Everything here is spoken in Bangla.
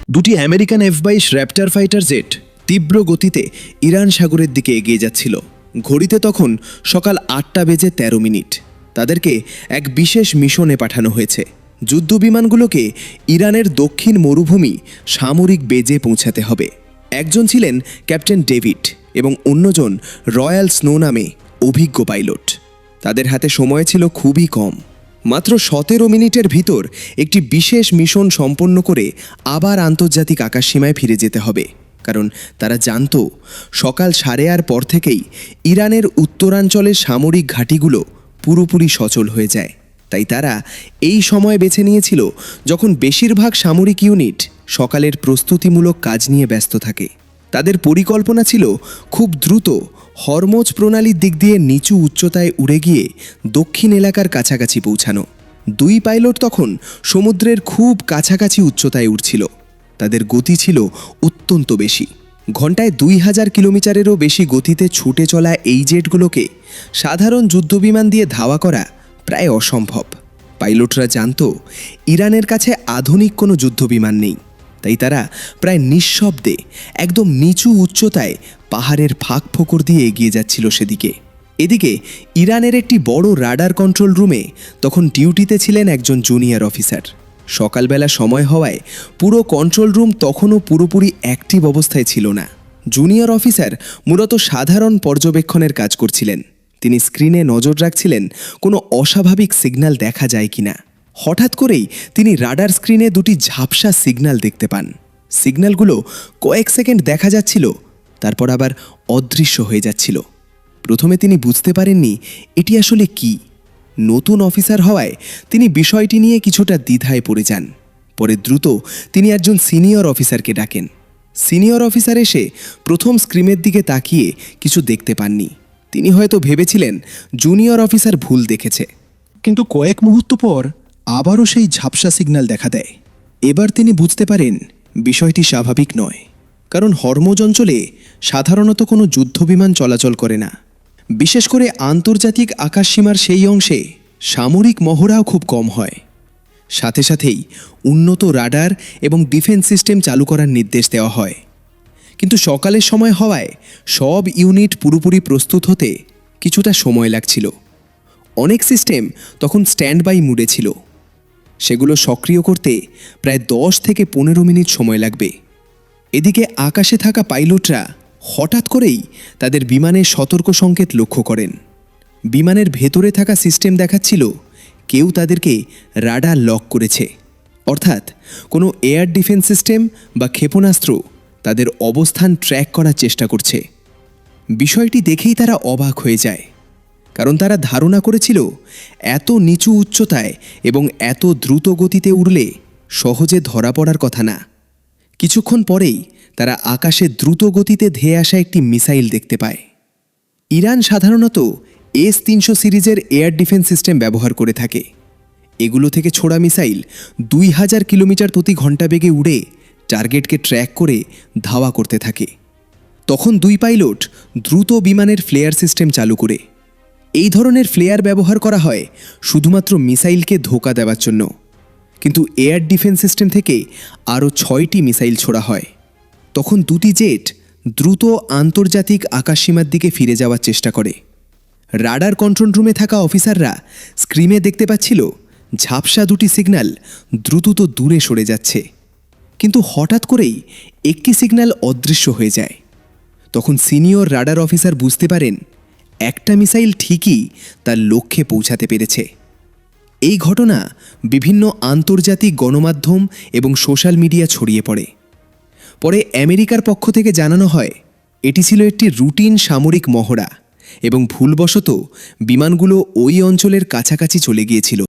দুটি American F-22 Raptor fighter jet তীব্র গতিতে ইরান সাগরের দিকে এগিয়ে যাচ্ছিল। ঘড়িতে তখন সকাল 8:13। তাদেরকে এক বিশেষ মিশনে পাঠানো হয়েছে। যুদ্ধবিমানগুলোকে ইরানের দক্ষিণ মরুভূমি সামরিক বেজে পৌঁছাতে হবে। একজন ছিলেন ক্যাপ্টেন ডেভিড এবং অন্যজন রয়্যাল স্নো নামে অভিজ্ঞ পাইলট। তাদের হাতে সময় ছিল খুবই কম। মাত্র 17 মিনিটের ভিতর একটি বিশেষ মিশন সম্পন্ন করে আবার আন্তর্জাতিক আকাশসীমায় ফিরে যেতে হবে, কারণ তারা জানত সকাল 8:30 পর থেকেই ইরানের উত্তরাঞ্চলের সামরিক ঘাঁটিগুলো পুরোপুরি সচল হয়ে যায়। তাই তারা এই সময় বেছে নিয়েছিল যখন বেশিরভাগ সামরিক ইউনিট সকালের প্রস্তুতিমূলক কাজ নিয়ে ব্যস্ত থাকে। তাদের পরিকল্পনা ছিল খুব দ্রুত হরমোজ প্রণালীর দিক দিয়ে নিচু উচ্চতায় উড়ে গিয়ে দক্ষিণ এলাকার কাছাকাছি পৌঁছানো। দুই পাইলট তখন সমুদ্রের খুব কাছাকাছি উচ্চতায় উড়ছিল। তাদের গতি ছিল অত্যন্ত বেশি। ঘন্টায় 2000 কিলোমিটারেরও বেশি গতিতে ছুটে চলা এই জেটগুলোকে সাধারণ যুদ্ধবিমান দিয়ে ধাওয়া করা প্রায় অসম্ভব। পাইলটরা জানত ইরানের কাছে আধুনিক কোনো যুদ্ধবিমান নেই, তাই তারা প্রায় নিঃশব্দে একদম নিচু উচ্চতায় পাহাড়ের ফাঁক ফোকর দিয়ে এগিয়ে যাচ্ছিল সেদিকে। এদিকে ইরানের একটি বড় রাডার কন্ট্রোল রুমে তখন ডিউটিতে ছিলেন একজন জুনিয়র অফিসার। সকালবেলা সময় হওয়ায় পুরো কন্ট্রোল রুম তখনও পুরোপুরি অ্যাক্টিভ অবস্থায় ছিল না। জুনিয়র অফিসার মূলত সাধারণ পর্যবেক্ষণের কাজ করছিলেন। তিনি স্ক্রিনে নজর রাখছিলেন কোনো অস্বাভাবিক সিগন্যাল দেখা যায় কিনা। হঠাৎ করেই তিনি রাডার স্ক্রিনে দুটি ঝাপসা সিগন্যাল দেখতে পান। সিগন্যালগুলো কয়েক সেকেন্ড দেখা যাচ্ছিল, তারপর আবার অদৃশ্য হয়ে যাচ্ছিল। প্রথমে তিনি বুঝতে পারেননি এটি আসলে কি। নতুন অফিসার হওয়ায় তিনি বিষয়টি নিয়ে কিছুটা দ্বিধায় পড়ে যান। পরে দ্রুত তিনি একজন সিনিয়র অফিসারকে ডাকেন। সিনিয়র অফিসার এসে প্রথম স্ক্রিনের দিকে তাকিয়ে কিছু দেখতে পাননি। তিনি হয়তো ভেবেছিলেন জুনিয়র অফিসার ভুল দেখেছে। কিন্তু কয়েক মুহূর্ত পর আবারও সেই ঝাপসা সিগন্যাল দেখা দেয়। এবার তিনি বুঝতে পারেন বিষয়টি স্বাভাবিক নয়, কারণ হরমোজ অঞ্চলে সাধারণত কোনো যুদ্ধবিমান চলাচল করে না। বিশেষ করে আন্তর্জাতিক আকাশসীমার সেই অংশে সামরিক মহড়াও খুব কম হয়। সাথে সাথেই উন্নত রাডার এবং ডিফেন্স সিস্টেম চালু করার নির্দেশ দেওয়া হয়। কিন্তু সকালের সময় হওয়ায় সব ইউনিট পুরোপুরি প্রস্তুত হতে কিছুটা সময় লাগছিল। অনেক সিস্টেম তখন স্ট্যান্ড বাই মুডে ছিল। সেগুলো সক্রিয় করতে প্রায় 10 থেকে 15 মিনিট সময় লাগবে। এদিকে আকাশে থাকা পাইলটরা হঠাৎ করেই তাদের বিমানের সতর্ক সংকেত লক্ষ্য করেন। বিমানের ভেতরে থাকা সিস্টেম দেখাচ্ছিল কেউ তাদেরকে রাডার লক করেছে, অর্থাৎ কোনো এয়ার ডিফেন্স সিস্টেম বা ক্ষেপণাস্ত্র তাদের অবস্থান ট্র্যাক করার চেষ্টা করছে। বিষয়টি দেখেই তারা অবাক হয়ে যায়, কারণ তারা ধারণা করেছিল এত নিচু উচ্চতায় এবং এত দ্রুত গতিতে উড়লে সহজে ধরা পড়ার কথা না। কিছুক্ষণ পরেই তারা আকাশে দ্রুত গতিতে ধেয়ে আসা একটি মিসাইল দেখতে পায়। ইরান সাধারণত S-300 সিরিজের এয়ার ডিফেন্স সিস্টেম ব্যবহার করে থাকে। এগুলো থেকে ছোড়া মিসাইল 2000 কিলোমিটার প্রতি ঘন্টা বেগে উড়ে টার্গেটকে ট্র্যাক করে ধাওয়া করতে থাকে। তখন দুই পাইলট দ্রুত বিমানের ফ্লেয়ার সিস্টেম চালু করে। এই ধরনের ফ্লেয়ার ব্যবহার করা হয় শুধুমাত্র মিসাইলকে ধোঁকা দেওয়ার জন্য, কিন্তু এয়ার ডিফেন্স সিস্টেম থেকে আরও 6টি মিসাইল ছোড়া হয়। তখন দুটি জেট দ্রুত আন্তর্জাতিক আকাশসীমার দিকে ফিরে যাওয়ার চেষ্টা করে। রাডার কন্ট্রোল রুমে থাকা অফিসাররা স্ক্রিনে দেখতে পাচ্ছিল ঝাপসা দুটি সিগন্যাল দ্রুত দূরে সরে যাচ্ছে, কিন্তু হঠাৎ করেই একটি সিগন্যাল অদৃশ্য হয়ে যায়। তখন সিনিয়র রাডার অফিসার বুঝতে পারেন একটা মিসাইল ঠিকই তার লক্ষ্যে পৌঁছাতে পেরেছে। এই ঘটনা বিভিন্ন আন্তর্জাতিক গণমাধ্যম এবং সোশ্যাল মিডিয়া ছড়িয়ে পড়ে। পরে আমেরিকার পক্ষ থেকে জানানো হয় এটি ছিল একটি রুটিন সামরিক মহড়া এবং ভুলবশত বিমানগুলো ওই অঞ্চলের কাছাকাছি চলে গিয়েছিল।